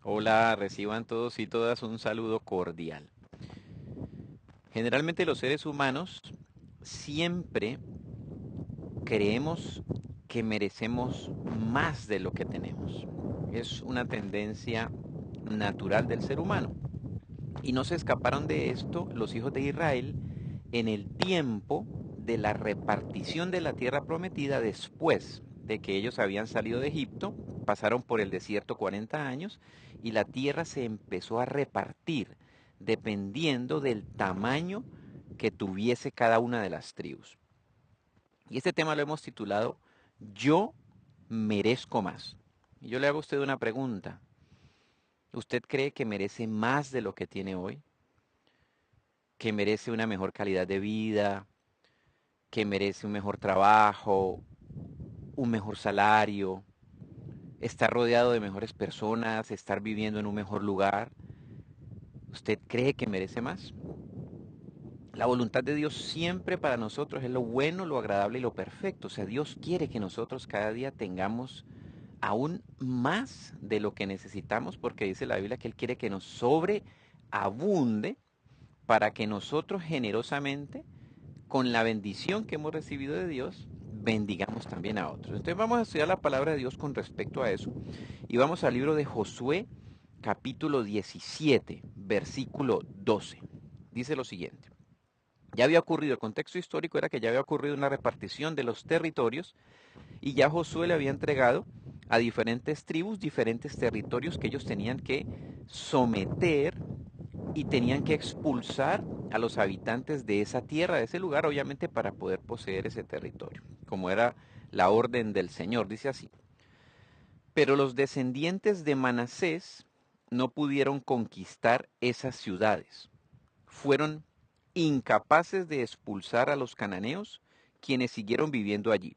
Hola, reciban todos y todas un saludo cordial. Generalmente los seres humanos siempre creemos que merecemos más de lo que tenemos. Es una tendencia natural del ser humano. Y no se escaparon de esto los hijos de Israel en el tiempo de la repartición de la tierra prometida después de que ellos habían salido de Egipto, pasaron por el desierto 40 años y la tierra se empezó a repartir dependiendo del tamaño que tuviese cada una de las tribus. Y este tema lo hemos titulado Yo merezco más. Y yo le hago a usted una pregunta. ¿Usted cree que merece más de lo que tiene hoy? ¿Que merece una mejor calidad de vida? ¿Que merece un mejor trabajo? ¿Un mejor salario? ¿Estar rodeado de mejores personas? ¿Estar viviendo en un mejor lugar? ¿Usted cree que merece más? La voluntad de Dios siempre para nosotros es lo bueno, lo agradable y lo perfecto. O sea, Dios quiere que nosotros cada día tengamos aún más de lo que necesitamos, porque dice la Biblia que Él quiere que nos sobreabunde para que nosotros generosamente, con la bendición que hemos recibido de Dios, bendigamos también a otros. Entonces vamos a estudiar la palabra de Dios con respecto a eso y vamos al libro de Josué, capítulo 17, versículo 12. Dice lo siguiente. Ya había ocurrido, el contexto histórico era que ya había ocurrido una repartición de los territorios y ya Josué le había entregado a diferentes tribus diferentes territorios que ellos tenían que someter y tenían que expulsar a los habitantes de esa tierra, de ese lugar, obviamente para poder poseer ese territorio, como era la orden del Señor, dice así. Pero los descendientes de Manasés no pudieron conquistar esas ciudades. Fueron incapaces de expulsar a los cananeos, quienes siguieron viviendo allí.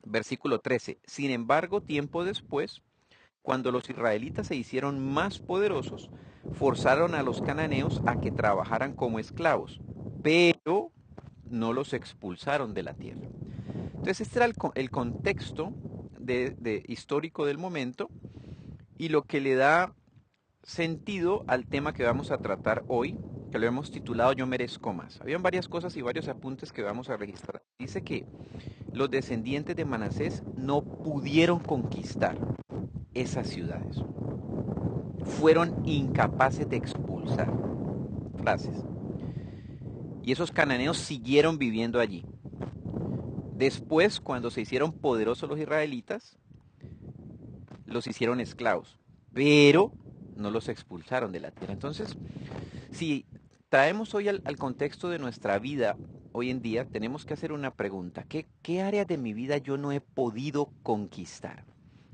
Versículo 13. Sin embargo, tiempo después, cuando los israelitas se hicieron más poderosos, forzaron a los cananeos a que trabajaran como esclavos, pero no los expulsaron de la tierra. Entonces este era el contexto histórico del momento y lo que le da sentido al tema que vamos a tratar hoy, que lo hemos titulado Yo merezco más. Habían varias cosas y varios apuntes que vamos a registrar. Dice que los descendientes de Manasés no pudieron conquistar esas ciudades. Fueron incapaces de expulsar. Frases. Y esos cananeos siguieron viviendo allí. Después, cuando se hicieron poderosos los israelitas, los hicieron esclavos, pero no los expulsaron de la tierra. Entonces, si traemos hoy al contexto de nuestra vida, hoy en día, tenemos que hacer una pregunta. ¿Qué áreas de mi vida yo no he podido conquistar?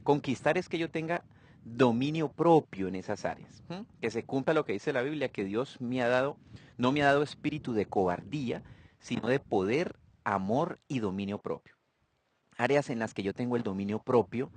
Conquistar es que yo tenga dominio propio en esas áreas. ¿M? Que se cumpla lo que dice la Biblia, que Dios me ha dado, no me ha dado espíritu de cobardía, sino de poder, amor y dominio propio. Áreas en las que yo tengo el dominio propio,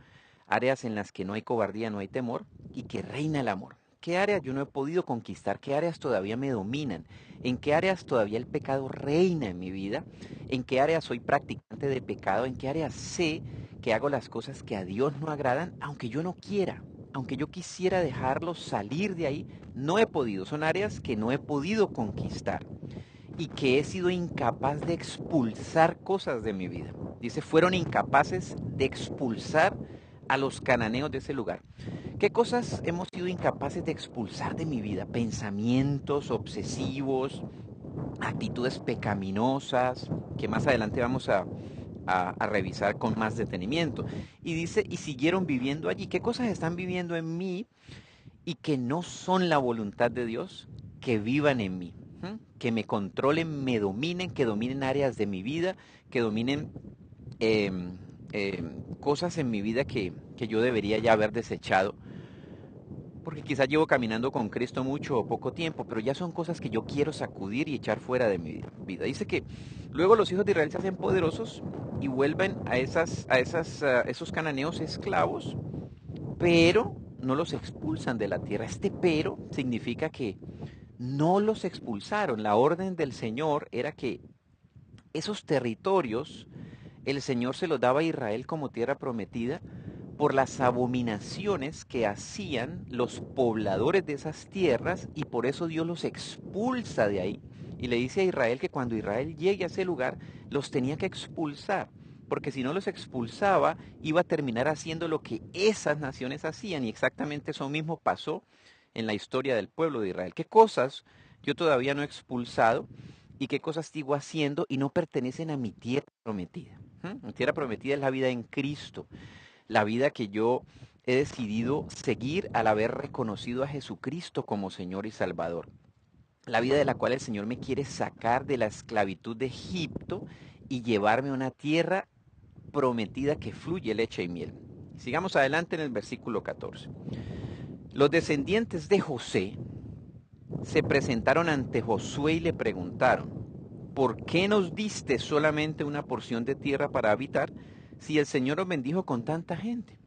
áreas en las que no hay cobardía, no hay temor y que reina el amor. ¿Qué áreas yo no he podido conquistar? ¿Qué áreas todavía me dominan? ¿En qué áreas todavía el pecado reina en mi vida? ¿En qué áreas soy practicante de pecado? ¿En qué áreas sé que hago las cosas que a Dios no agradan, aunque yo no quiera? Aunque yo quisiera dejarlo salir de ahí, no he podido. Son áreas que no he podido conquistar y que he sido incapaz de expulsar cosas de mi vida. Dice, fueron incapaces de expulsar a los cananeos de ese lugar. ¿Qué cosas hemos sido incapaces de expulsar de mi vida? Pensamientos obsesivos, actitudes pecaminosas, que más adelante vamos a revisar con más detenimiento. Y dice, y siguieron viviendo allí. ¿Qué cosas están viviendo en mí y que no son la voluntad de Dios que vivan en mí? ¿Mm? Que me controlen, me dominen, que dominen áreas de mi vida, que dominen eh, cosas en mi vida que yo debería ya haber desechado, porque quizás llevo caminando con Cristo mucho o poco tiempo, pero ya son cosas que yo quiero sacudir y echar fuera de mi vida. Dice que luego los hijos de Israel se hacen poderosos y vuelven a esos cananeos esclavos, pero no los expulsan de la tierra. Este pero significa que no los expulsaron. La orden del Señor era que esos territorios el Señor se los daba a Israel como tierra prometida, por las abominaciones que hacían los pobladores de esas tierras, y por eso Dios los expulsa de ahí. Y le dice a Israel que cuando Israel llegue a ese lugar, los tenía que expulsar, porque si no los expulsaba, iba a terminar haciendo lo que esas naciones hacían, y exactamente eso mismo pasó en la historia del pueblo de Israel. ¿Qué cosas yo todavía no he expulsado y qué cosas sigo haciendo y no pertenecen a mi tierra prometida? Mi tierra prometida es la vida en Cristo, la vida que yo he decidido seguir al haber reconocido a Jesucristo como Señor y Salvador. La vida de la cual el Señor me quiere sacar de la esclavitud de Egipto y llevarme a una tierra prometida que fluye leche y miel. Sigamos adelante en el versículo 14. Los descendientes de José se presentaron ante Josué y le preguntaron: ¿por qué nos diste solamente una porción de tierra para habitar si el Señor nos bendijo con tanta gente?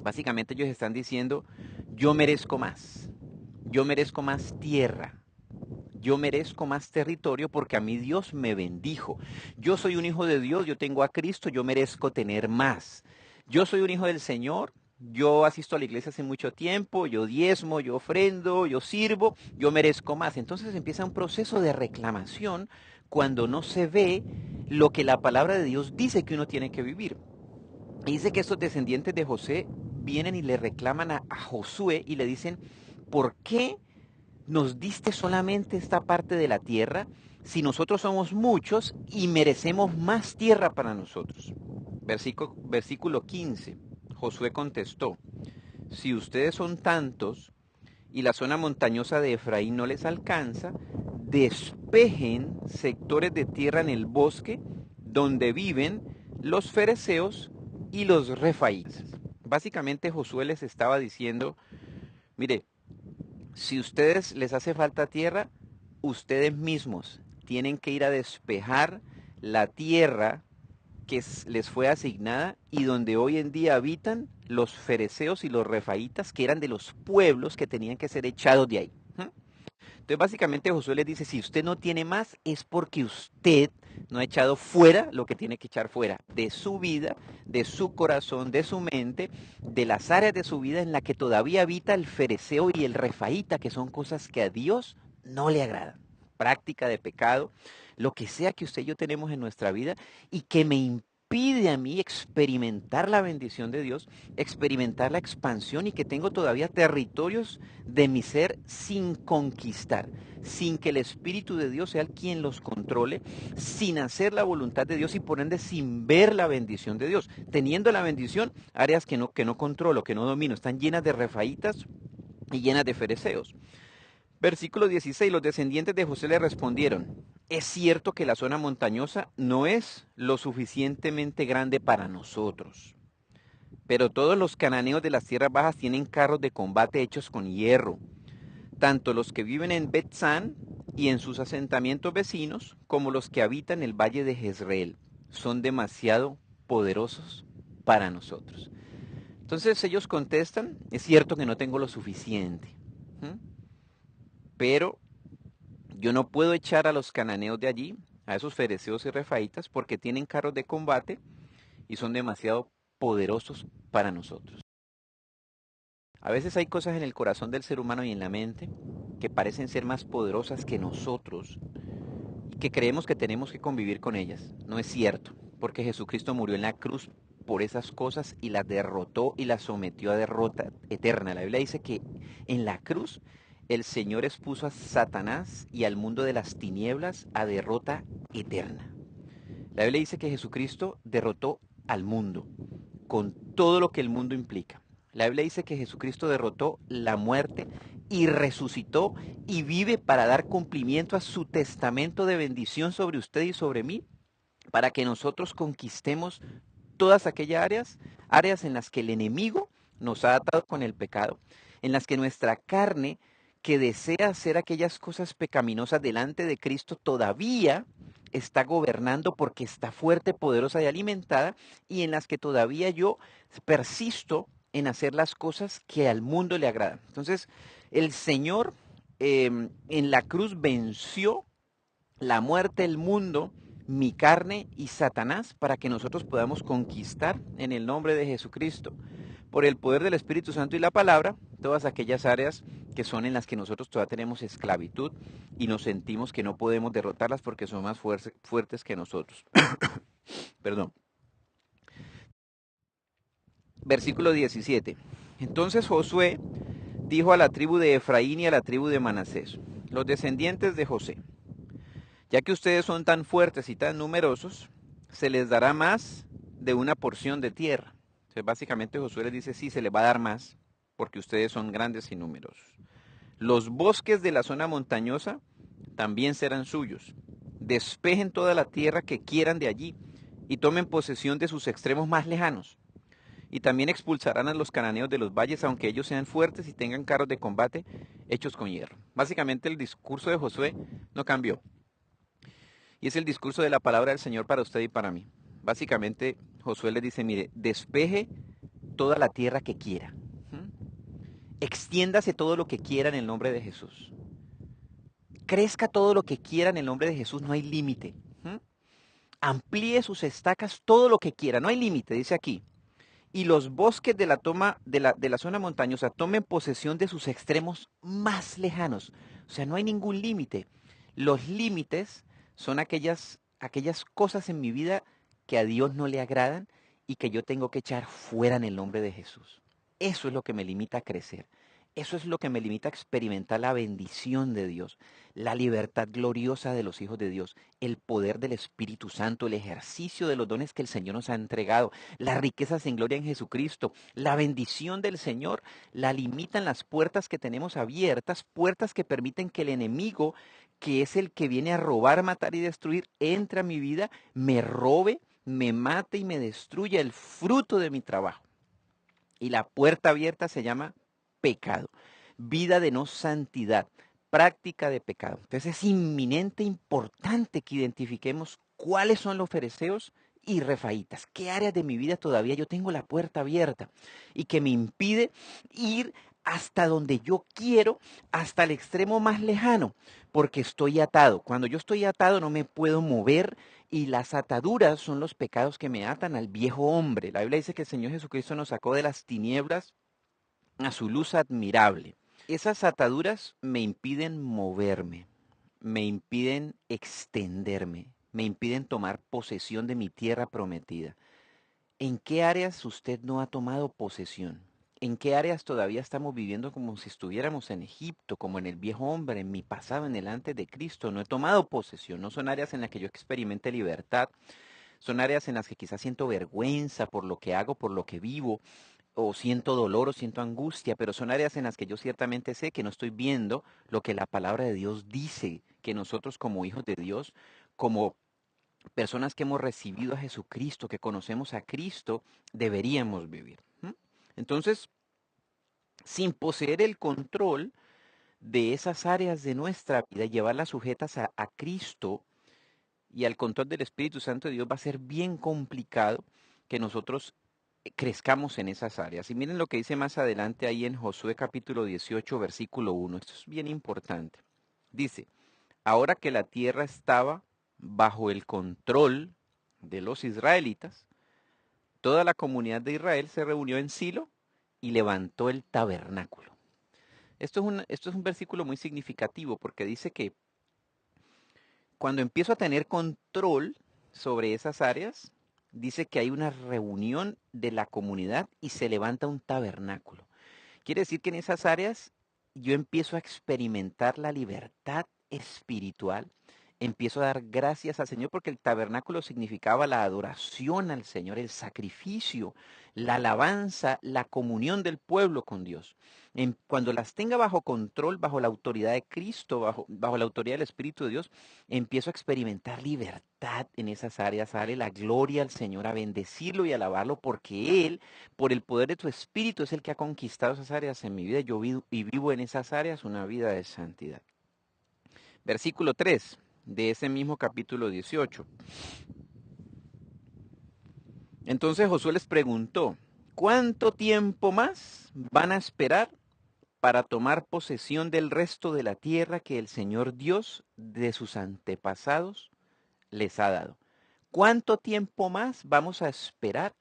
Básicamente ellos están diciendo: yo merezco más tierra, yo merezco más territorio porque a mí Dios me bendijo. Yo soy un hijo de Dios, yo tengo a Cristo, yo merezco tener más. Yo soy un hijo del Señor, yo asisto a la iglesia hace mucho tiempo, yo diezmo, yo ofrendo, yo sirvo, yo merezco más. Entonces empieza un proceso de reclamación cuando no se ve lo que la palabra de Dios dice que uno tiene que vivir. Y dice que estos descendientes de José vienen y le reclaman a Josué y le dicen: ¿por qué nos diste solamente esta parte de la tierra si nosotros somos muchos y merecemos más tierra para nosotros? Versículo 15. Josué contestó: si ustedes son tantos y la zona montañosa de Efraín no les alcanza, despejen sectores de tierra en el bosque donde viven los fereceos y los refaítas. Básicamente Josué les estaba diciendo: mire, si ustedes les hace falta tierra, ustedes mismos tienen que ir a despejar la tierra que les fue asignada y donde hoy en día habitan los fereceos y los refaítas, que eran de los pueblos que tenían que ser echados de ahí. Entonces básicamente Josué les dice: si usted no tiene más es porque usted no ha echado fuera lo que tiene que echar fuera de su vida, de su corazón, de su mente, de las áreas de su vida en la que todavía habita el fereceo y el refaíta, que son cosas que a Dios no le agradan. Práctica de pecado, lo que sea que usted y yo tenemos en nuestra vida y que me impide a mí experimentar la bendición de Dios, experimentar la expansión, y que tengo todavía territorios de mi ser sin conquistar, sin que el Espíritu de Dios sea el quien los controle, sin hacer la voluntad de Dios y por ende sin ver la bendición de Dios. Teniendo la bendición, áreas que no controlo, que no domino, están llenas de refaítas y llenas de fereceos. Versículo 16, los descendientes de José le respondieron: es cierto que la zona montañosa no es lo suficientemente grande para nosotros, pero todos los cananeos de las tierras bajas tienen carros de combate hechos con hierro, tanto los que viven en Bet-San y en sus asentamientos vecinos, como los que habitan el valle de Jezreel. Son demasiado poderosos para nosotros. Entonces ellos contestan: es cierto que no tengo lo suficiente, pero yo no puedo echar a los cananeos de allí, a esos fereceos y refaítas, porque tienen carros de combate y son demasiado poderosos para nosotros. A veces hay cosas en el corazón del ser humano y en la mente que parecen ser más poderosas que nosotros y que creemos que tenemos que convivir con ellas. No es cierto, porque Jesucristo murió en la cruz por esas cosas y las derrotó y las sometió a derrota eterna. La Biblia dice que en la cruz el Señor expuso a Satanás y al mundo de las tinieblas a derrota eterna. La Biblia dice que Jesucristo derrotó al mundo con todo lo que el mundo implica. La Biblia dice que Jesucristo derrotó la muerte y resucitó y vive para dar cumplimiento a su testamento de bendición sobre usted y sobre mí, para que nosotros conquistemos todas aquellas áreas en las que el enemigo nos ha atado con el pecado, en las que nuestra carne, que desea hacer aquellas cosas pecaminosas delante de Cristo, todavía está gobernando porque está fuerte, poderosa y alimentada, y en las que todavía yo persisto en hacer las cosas que al mundo le agradan. Entonces, el Señor en la cruz venció la muerte, el mundo, mi carne y Satanás para que nosotros podamos conquistar en el nombre de Jesucristo. Por el poder del Espíritu Santo y la palabra, todas aquellas áreas que son en las que nosotros todavía tenemos esclavitud y nos sentimos que no podemos derrotarlas porque son más fuertes que nosotros. Perdón. Versículo 17. Entonces Josué dijo a la tribu de Efraín y a la tribu de Manasés, los descendientes de José, ya que ustedes son tan fuertes y tan numerosos, se les dará más de una porción de tierra. Entonces, básicamente Josué les dice, sí, se les va a dar más, porque ustedes son grandes y numerosos. Los bosques de la zona montañosa también serán suyos. Despejen toda la tierra que quieran de allí y tomen posesión de sus extremos más lejanos. Y también expulsarán a los cananeos de los valles, aunque ellos sean fuertes y tengan carros de combate hechos con hierro. Básicamente el discurso de Josué no cambió. Y es el discurso de la palabra del Señor para usted y para mí. Básicamente Josué le dice, mire, despeje toda la tierra que quiera. Extiéndase todo lo que quiera en el nombre de Jesús. Crezca todo lo que quiera en el nombre de Jesús, no hay límite. Amplíe sus estacas todo lo que quiera, no hay límite, dice aquí. Y los bosques de la zona montañosa tomen posesión de sus extremos más lejanos. O sea, no hay ningún límite. Los límites son aquellas cosas en mi vida que a Dios no le agradan y que yo tengo que echar fuera en el nombre de Jesús. Eso es lo que me limita a crecer. Eso es lo que me limita a experimentar la bendición de Dios, la libertad gloriosa de los hijos de Dios, el poder del Espíritu Santo, el ejercicio de los dones que el Señor nos ha entregado, las riquezas en gloria en Jesucristo, la bendición del Señor, la limitan las puertas que tenemos abiertas, puertas que permiten que el enemigo, que es el que viene a robar, matar y destruir, entre a mi vida, me robe, me mate y me destruya el fruto de mi trabajo. Y la puerta abierta se llama pecado, vida de no santidad, práctica de pecado. Entonces es inminente, importante que identifiquemos cuáles son los fereceos y refaítas, qué áreas de mi vida todavía yo tengo la puerta abierta y que me impide ir hasta donde yo quiero, hasta el extremo más lejano, porque estoy atado. Cuando yo estoy atado no me puedo mover, y las ataduras son los pecados que me atan al viejo hombre. La Biblia dice que el Señor Jesucristo nos sacó de las tinieblas a su luz admirable. Esas ataduras me impiden moverme, me impiden extenderme, me impiden tomar posesión de mi tierra prometida. ¿En qué áreas usted no ha tomado posesión? ¿En qué áreas todavía estamos viviendo como si estuviéramos en Egipto, como en el viejo hombre, en mi pasado, en el antes de Cristo? No he tomado posesión, no son áreas en las que yo experimente libertad, son áreas en las que quizás siento vergüenza por lo que hago, por lo que vivo, o siento dolor o siento angustia, pero son áreas en las que yo ciertamente sé que no estoy viendo lo que la palabra de Dios dice, que nosotros como hijos de Dios, como personas que hemos recibido a Jesucristo, que conocemos a Cristo, deberíamos vivir. Entonces, sin poseer el control de esas áreas de nuestra vida, llevarlas sujetas a Cristo y al control del Espíritu Santo de Dios, va a ser bien complicado que nosotros crezcamos en esas áreas. Y miren lo que dice más adelante ahí en Josué capítulo 18, versículo 1. Esto es bien importante. Dice, ahora que la tierra estaba bajo el control de los israelitas, toda la comunidad de Israel se reunió en Silo y levantó el tabernáculo. Esto es un versículo muy significativo porque dice que cuando empiezo a tener control sobre esas áreas, dice que hay una reunión de la comunidad y se levanta un tabernáculo. Quiere decir que en esas áreas yo empiezo a experimentar la libertad espiritual, empiezo a dar gracias al Señor porque el tabernáculo significaba la adoración al Señor, el sacrificio, la alabanza, la comunión del pueblo con Dios. Cuando las tenga bajo control, bajo la autoridad de Cristo, bajo la autoridad del Espíritu de Dios, empiezo a experimentar libertad en esas áreas, a darle la gloria al Señor, a bendecirlo y alabarlo porque Él, por el poder de tu Espíritu, es el que ha conquistado esas áreas en mi vida. Yo vivo y vivo en esas áreas una vida de santidad. Versículo 3 de ese mismo capítulo 18. Entonces Josué les preguntó, ¿cuánto tiempo más van a esperar para tomar posesión del resto de la tierra que el Señor Dios de sus antepasados les ha dado. ¿Cuánto tiempo más vamos a esperar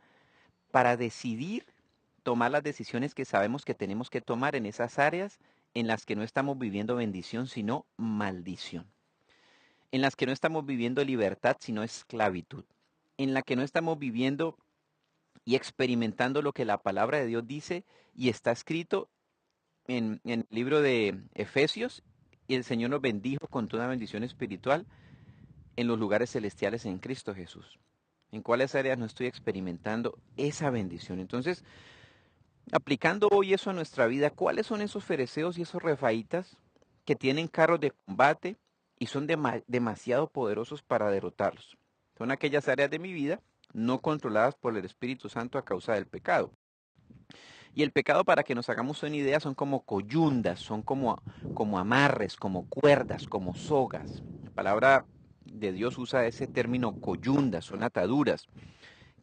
para decidir tomar las decisiones que sabemos que tenemos que tomar en esas áreas en las que no estamos viviendo bendición, sino maldición? En las que no estamos viviendo libertad, sino esclavitud. En la que no estamos viviendo y experimentando lo que la palabra de Dios dice y está escrito en el libro de Efesios, y el Señor nos bendijo con toda bendición espiritual en los lugares celestiales en Cristo Jesús. ¿En cuáles áreas no estoy experimentando esa bendición? Entonces, aplicando hoy eso a nuestra vida, ¿cuáles son esos fereceos y esos refaítas que tienen carros de combate y son demasiado poderosos para derrotarlos? Son aquellas áreas de mi vida no controladas por el Espíritu Santo a causa del pecado. Y el pecado, para que nos hagamos una idea, son como coyundas, son como amarres, como cuerdas, como sogas. La palabra de Dios usa ese término coyundas, son ataduras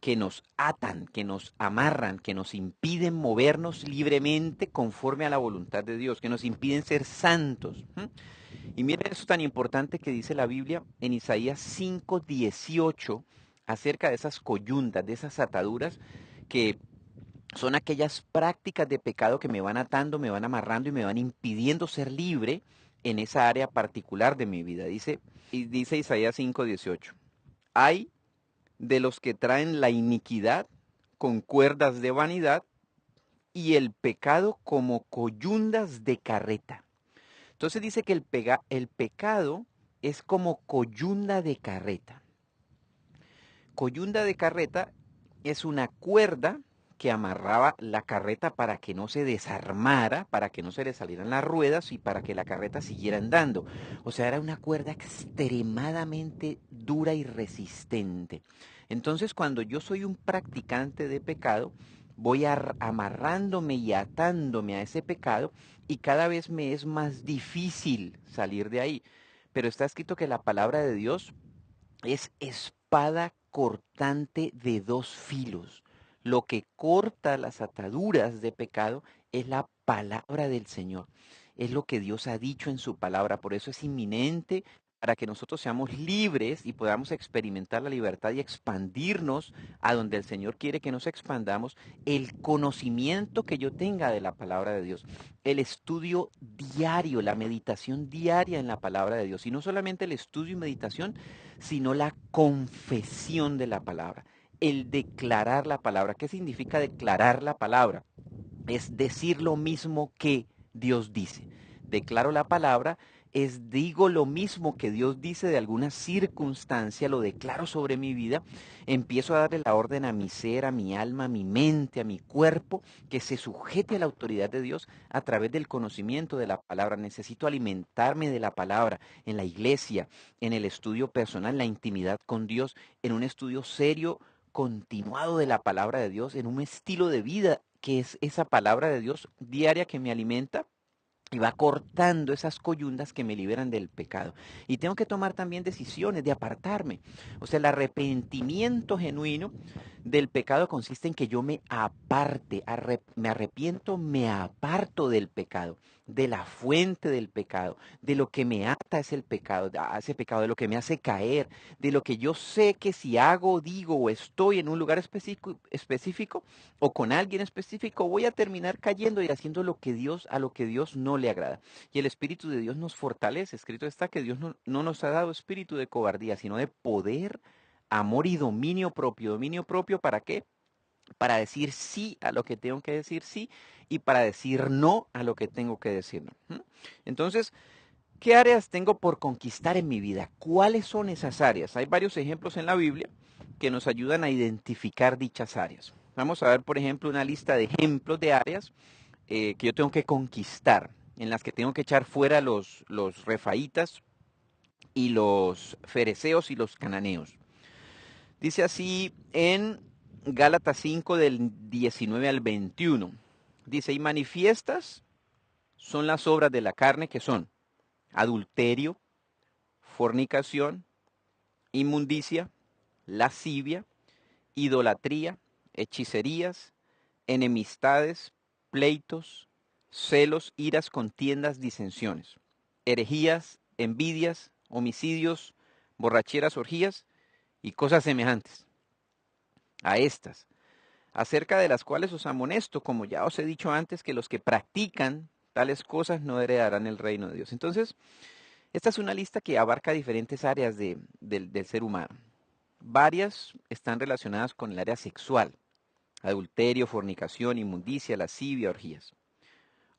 que nos atan, que nos amarran, que nos impiden movernos libremente conforme a la voluntad de Dios, que nos impiden ser santos. Y miren eso tan importante que dice la Biblia en Isaías 5:18 acerca de esas coyundas, de esas ataduras que son aquellas prácticas de pecado que me van atando, me van amarrando y me van impidiendo ser libre en esa área particular de mi vida. Dice Isaías 5:18, hay de los que traen la iniquidad con cuerdas de vanidad y el pecado como coyundas de carreta. Entonces dice que el pecado es como coyunda de carreta. Coyunda de carreta es una cuerda que amarraba la carreta para que no se desarmara, para que no se le salieran las ruedas y para que la carreta siguiera andando. O sea, era una cuerda extremadamente dura y resistente. Entonces, cuando yo soy un practicante de pecado, voy amarrándome y atándome a ese pecado y cada vez me es más difícil salir de ahí. Pero está escrito que la palabra de Dios es espada cortante de dos filos. Lo que corta las ataduras de pecado es la palabra del Señor. Es lo que Dios ha dicho en su palabra. Por eso es inminente para que nosotros seamos libres y podamos experimentar la libertad y expandirnos a donde el Señor quiere que nos expandamos, el conocimiento que yo tenga de la palabra de Dios, el estudio diario, la meditación diaria en la palabra de Dios. Y no solamente el estudio y meditación, sino la confesión de la palabra, el declarar la palabra. ¿Qué significa declarar la palabra? Es decir lo mismo que Dios dice. Declaro la palabra, es digo lo mismo que Dios dice de alguna circunstancia, lo declaro sobre mi vida, empiezo a darle la orden a mi ser, a mi alma, a mi mente, a mi cuerpo, que se sujete a la autoridad de Dios a través del conocimiento de la palabra. Necesito alimentarme de la palabra en la iglesia, en el estudio personal, en la intimidad con Dios, en un estudio serio, continuado de la palabra de Dios, en un estilo de vida que es esa palabra de Dios diaria que me alimenta y va cortando esas coyundas que me liberan del pecado. Y tengo que tomar también decisiones de apartarme. O sea, el arrepentimiento genuino del pecado consiste en que yo me aparte, me arrepiento, me aparto del pecado, de la fuente del pecado, de lo que me ata es el pecado, a ese pecado, de lo que me hace caer, de lo que yo sé que si hago, digo o estoy en un lugar específico o con alguien específico, voy a terminar cayendo y haciendo a lo que Dios no le agrada. Y el Espíritu de Dios nos fortalece. Escrito está que Dios no nos ha dado espíritu de cobardía, sino de poder, amor y dominio propio. ¿Dominio propio para qué? Para decir sí a lo que tengo que decir sí y para decir no a lo que tengo que decir no. Entonces, ¿qué áreas tengo por conquistar en mi vida? ¿Cuáles son esas áreas? Hay varios ejemplos en la Biblia que nos ayudan a identificar dichas áreas. Vamos a ver, por ejemplo, una lista de ejemplos de áreas que yo tengo que conquistar, en las que tengo que echar fuera los refaítas y los fereceos y los cananeos. Dice así en Gálatas 5 del 19 al 21. Dice, y manifiestas son las obras de la carne que son adulterio, fornicación, inmundicia, lascivia, idolatría, hechicerías, enemistades, pleitos, celos, iras, contiendas, disensiones, herejías, envidias, homicidios, borracheras, orgías y cosas semejantes a estas, acerca de las cuales os amonesto, como ya os he dicho antes, que los que practican tales cosas no heredarán el reino de Dios. Entonces, esta es una lista que abarca diferentes áreas del ser humano. Varias están relacionadas con el área sexual: adulterio, fornicación, inmundicia, lascivia, orgías.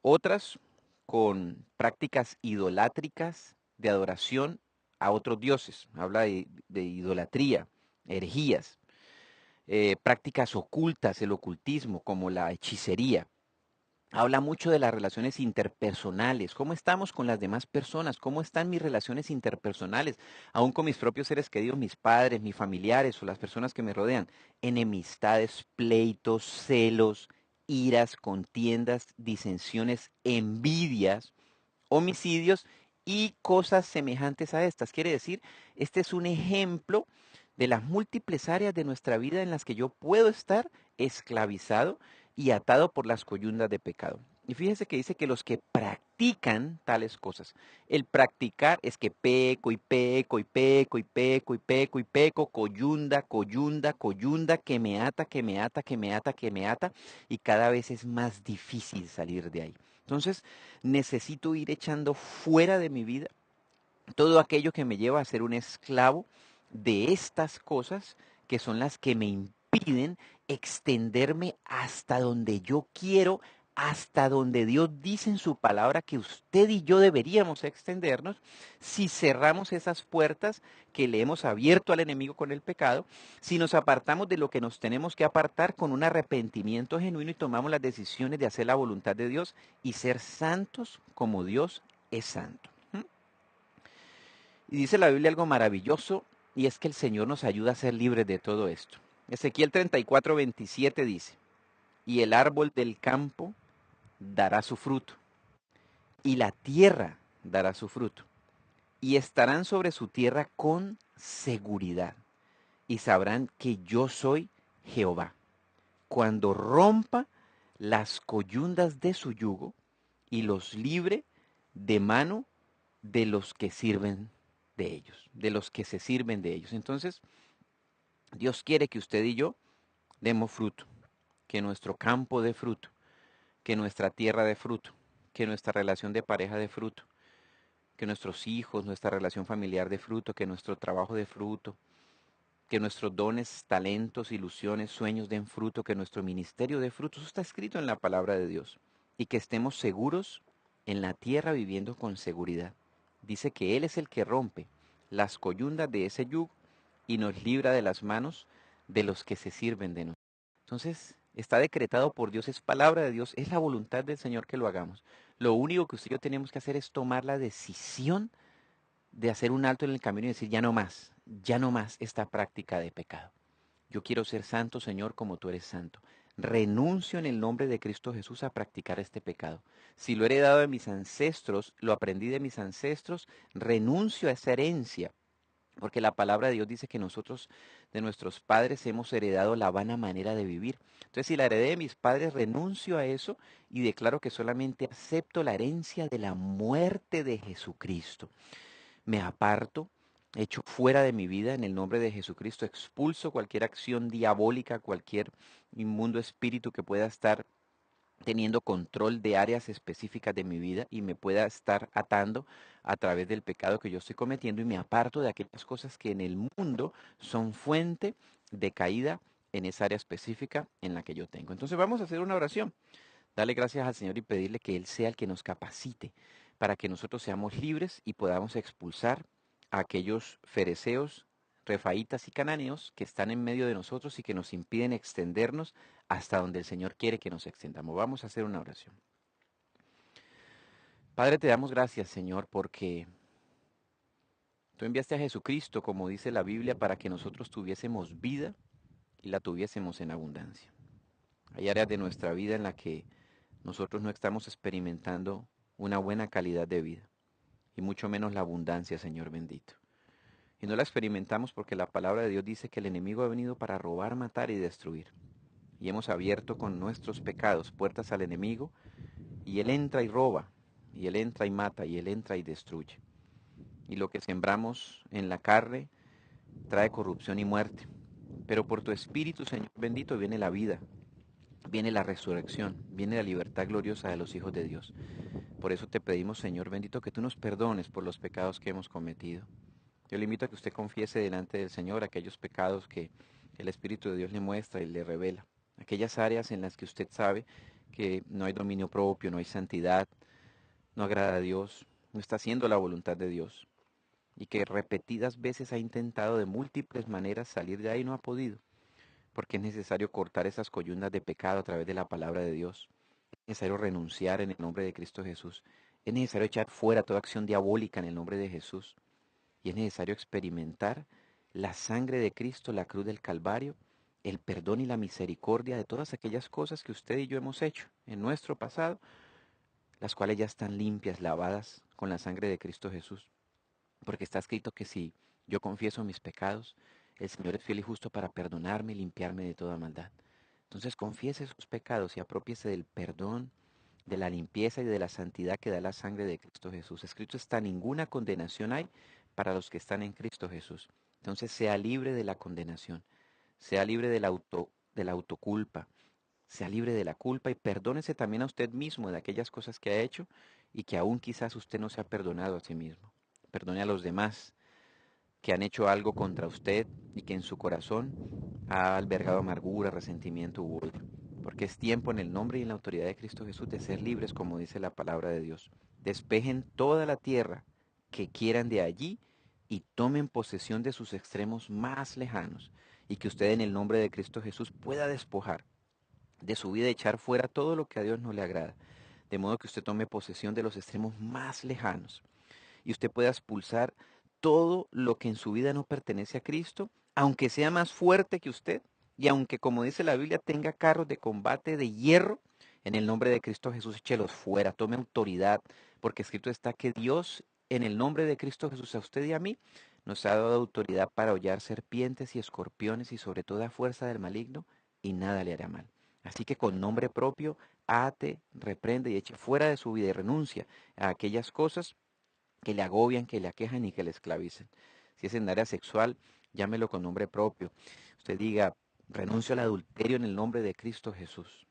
Otras con prácticas idolátricas de adoración a otros dioses. Habla de idolatría, herejías, prácticas ocultas, el ocultismo, como la hechicería. Habla mucho de las relaciones interpersonales, cómo estamos con las demás personas, cómo están mis relaciones interpersonales, aún con mis propios seres queridos, mis padres, mis familiares o las personas que me rodean. Enemistades, pleitos, celos, iras, contiendas, disensiones, envidias, homicidios y cosas semejantes a estas. Quiere decir, este es un ejemplo de las múltiples áreas de nuestra vida en las que yo puedo estar esclavizado y atado por las coyundas de pecado. Y fíjese que dice que los que practican tales cosas, el practicar es que peco y peco y peco y peco y peco y peco, coyunda, coyunda, coyunda, que me ata, que me ata, que me ata, que me ata, y cada vez es más difícil salir de ahí. Entonces, necesito ir echando fuera de mi vida todo aquello que me lleva a ser un esclavo de estas cosas que son las que me impiden extenderme hasta donde yo quiero, hasta donde Dios dice en su palabra que usted y yo deberíamos extendernos, si cerramos esas puertas que le hemos abierto al enemigo con el pecado, si nos apartamos de lo que nos tenemos que apartar con un arrepentimiento genuino y tomamos las decisiones de hacer la voluntad de Dios y ser santos como Dios es santo. Y dice la Biblia algo maravilloso, y es que el Señor nos ayuda a ser libres de todo esto. Ezequiel 34:27 dice: y el árbol del campo dará su fruto, y la tierra dará su fruto, y estarán sobre su tierra con seguridad, y sabrán que yo soy Jehová, cuando rompa las coyundas de su yugo, y los libre de mano de los que sirven de ellos, de los que se sirven de ellos. Entonces, Dios quiere que usted y yo demos fruto, que nuestro campo dé fruto, que nuestra tierra dé fruto, que nuestra relación de pareja dé fruto, que nuestros hijos, nuestra relación familiar dé fruto, que nuestro trabajo dé fruto, que nuestros dones, talentos, ilusiones, sueños den fruto, que nuestro ministerio dé fruto. Eso está escrito en la palabra de Dios. Y que estemos seguros en la tierra, viviendo con seguridad. Dice que Él es el que rompe las coyundas de ese yugo y nos libra de las manos de los que se sirven de nosotros. Entonces, está decretado por Dios, es palabra de Dios, es la voluntad del Señor que lo hagamos. Lo único que usted y yo tenemos que hacer es tomar la decisión de hacer un alto en el camino y decir: ya no más esta práctica de pecado. Yo quiero ser santo, Señor, como tú eres santo. Renuncio en el nombre de Cristo Jesús a practicar este pecado. Si lo he heredado de mis ancestros, lo aprendí de mis ancestros, renuncio a esa herencia, porque la palabra de Dios dice que nosotros de nuestros padres hemos heredado la vana manera de vivir. Entonces, si la heredé de mis padres, renuncio a eso y declaro que solamente acepto la herencia de la muerte de Jesucristo. Me aparto, echo fuera de mi vida en el nombre de Jesucristo, expulso cualquier acción diabólica, cualquier inmundo espíritu que pueda estar teniendo control de áreas específicas de mi vida y me pueda estar atando a través del pecado que yo estoy cometiendo, y me aparto de aquellas cosas que en el mundo son fuente de caída en esa área específica en la que yo tengo. Entonces vamos a hacer una oración. Dale gracias al Señor y pedirle que Él sea el que nos capacite para que nosotros seamos libres y podamos expulsar a aquellos fereceos, refaítas y cananeos que están en medio de nosotros y que nos impiden extendernos hasta donde el Señor quiere que nos extendamos. Vamos a hacer una oración. Padre, te damos gracias, Señor, porque tú enviaste a Jesucristo, como dice la Biblia, para que nosotros tuviésemos vida y la tuviésemos en abundancia. Hay áreas de nuestra vida en las que nosotros no estamos experimentando una buena calidad de vida, y mucho menos la abundancia, Señor bendito. Y no la experimentamos porque la palabra de Dios dice que el enemigo ha venido para robar, matar y destruir. Y hemos abierto con nuestros pecados puertas al enemigo, y él entra y roba, y él entra y mata, y él entra y destruye. y lo que sembramos en la carne trae corrupción y muerte. Pero por tu Espíritu, Señor bendito, viene la vida, viene la resurrección, viene la libertad gloriosa de los hijos de Dios. Por eso te pedimos, Señor bendito, que tú nos perdones por los pecados que hemos cometido. Yo le invito a que usted confiese delante del Señor aquellos pecados que el Espíritu de Dios le muestra y le revela. Aquellas áreas en las que usted sabe que no hay dominio propio, no hay santidad, no agrada a Dios, no está haciendo la voluntad de Dios. Y que repetidas veces ha intentado de múltiples maneras salir de ahí y no ha podido. Porque es necesario cortar esas coyundas de pecado a través de la palabra de Dios. Es necesario renunciar en el nombre de Cristo Jesús. Es necesario echar fuera toda acción diabólica en el nombre de Jesús. Y es necesario experimentar la sangre de Cristo, la cruz del Calvario, el perdón y la misericordia de todas aquellas cosas que usted y yo hemos hecho en nuestro pasado, las cuales ya están limpias, lavadas con la sangre de Cristo Jesús. Porque está escrito que si yo confieso mis pecados, el Señor es fiel y justo para perdonarme y limpiarme de toda maldad. Entonces confiese sus pecados y apropiese del perdón, de la limpieza y de la santidad que da la sangre de Cristo Jesús. Escrito está, ninguna condenación hay para los que están en Cristo Jesús. Entonces sea libre de la condenación, sea libre de la autoculpa, sea libre de la culpa y perdónese también a usted mismo de aquellas cosas que ha hecho y que aún quizás usted no se ha perdonado a sí mismo. Perdone a los demás que han hecho algo contra usted y que en su corazón ha albergado amargura, resentimiento u odio. Porque es tiempo en el nombre y en la autoridad de Cristo Jesús de ser libres, como dice la palabra de Dios. Despejen toda la tierra que quieran de allí y tomen posesión de sus extremos más lejanos. Y que usted en el nombre de Cristo Jesús pueda despojar de su vida, echar fuera todo lo que a Dios no le agrada. De modo que usted tome posesión de los extremos más lejanos y usted pueda expulsar todo lo que en su vida no pertenece a Cristo, aunque sea más fuerte que usted y aunque, como dice la Biblia, tenga carros de combate de hierro, en el nombre de Cristo Jesús échelos fuera, tome autoridad, porque escrito está que Dios, en el nombre de Cristo Jesús, a usted y a mí, nos ha dado autoridad para hollar serpientes y escorpiones y sobre toda fuerza del maligno, y nada le hará mal. Así que con nombre propio, ate, reprende y eche fuera de su vida y renuncia a aquellas cosas que le agobian, que le aquejan y que le esclavicen. Si es en área sexual, llámelo con nombre propio. Usted diga, renuncio al adulterio en el nombre de Cristo Jesús.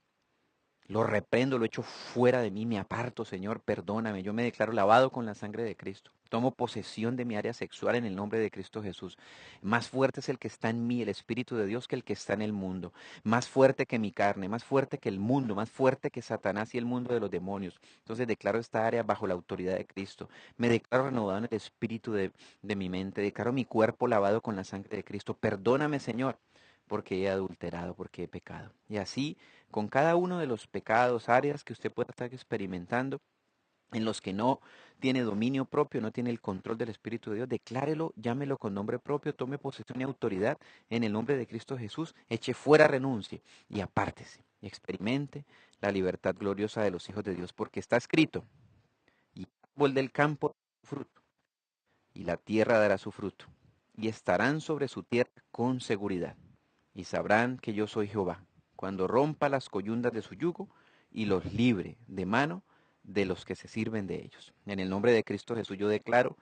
Lo reprendo, lo echo fuera de mí, me aparto, Señor, perdóname. Yo me declaro lavado con la sangre de Cristo. Tomo posesión de mi área sexual en el nombre de Cristo Jesús. Más fuerte es el que está en mí, el Espíritu de Dios, que el que está en el mundo. Más fuerte que mi carne, más fuerte que el mundo, más fuerte que Satanás y el mundo de los demonios. Entonces declaro esta área bajo la autoridad de Cristo. Me declaro renovado en el espíritu de mi mente. Declaro mi cuerpo lavado con la sangre de Cristo. Perdóname, Señor, porque he adulterado, porque he pecado. Y así con cada uno de los pecados, áreas que usted pueda estar experimentando, en los que no tiene dominio propio, no tiene el control del Espíritu de Dios, declárelo, llámelo con nombre propio, tome posesión y autoridad en el nombre de Cristo Jesús, eche fuera, renuncie y apártese y experimente la libertad gloriosa de los hijos de Dios, porque está escrito, y el árbol del campo dará su fruto, y la tierra dará su fruto, y estarán sobre su tierra con seguridad y sabrán que yo soy Jehová, cuando rompa las coyundas de su yugo y los libre de mano de los que se sirven de ellos. En el nombre de Cristo Jesús yo declaro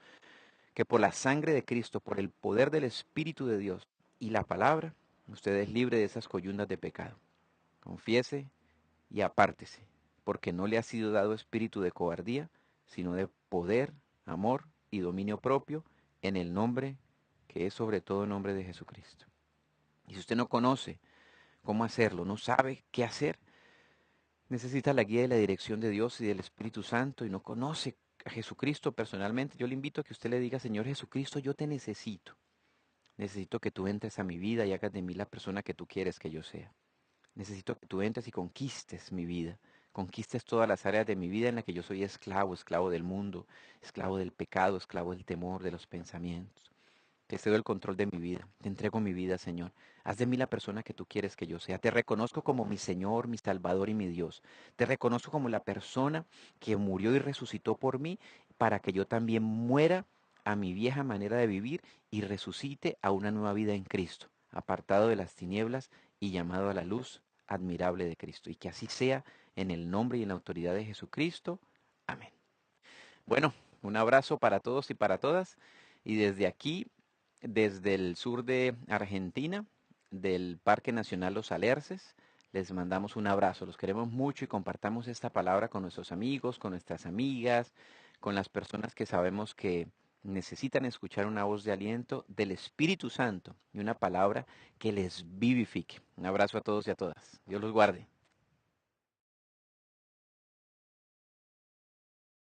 que por la sangre de Cristo, por el poder del Espíritu de Dios y la palabra, usted es libre de esas coyundas de pecado. Confiese y apártese, porque no le ha sido dado espíritu de cobardía, sino de poder, amor y dominio propio, en el nombre que es sobre todo nombre de Jesucristo. Y si usted no conoce cómo hacerlo, no sabe qué hacer, necesita la guía y la dirección de Dios y del Espíritu Santo y no conoce a Jesucristo personalmente, yo le invito a que usted le diga, Señor Jesucristo, yo te necesito. Necesito que tú entres a mi vida y hagas de mí la persona que tú quieres que yo sea. Necesito que tú entres y conquistes mi vida, conquistes todas las áreas de mi vida en las que yo soy esclavo, esclavo del mundo, esclavo del pecado, esclavo del temor, de los pensamientos. Te cedo el control de mi vida, te entrego mi vida, Señor. Haz de mí la persona que tú quieres que yo sea. Te reconozco como mi Señor, mi Salvador y mi Dios. Te reconozco como la persona que murió y resucitó por mí para que yo también muera a mi vieja manera de vivir y resucite a una nueva vida en Cristo, apartado de las tinieblas y llamado a la luz admirable de Cristo. Y que así sea en el nombre y en la autoridad de Jesucristo. Amén. Bueno. Un abrazo para todos y para todas. Y desde aquí, desde el sur de Argentina, del Parque Nacional Los Alerces, les mandamos un abrazo. Los queremos mucho y compartamos esta palabra con nuestros amigos, con nuestras amigas, con las personas que sabemos que necesitan escuchar una voz de aliento del Espíritu Santo y una palabra que les vivifique. Un abrazo a todos y a todas. Dios los guarde.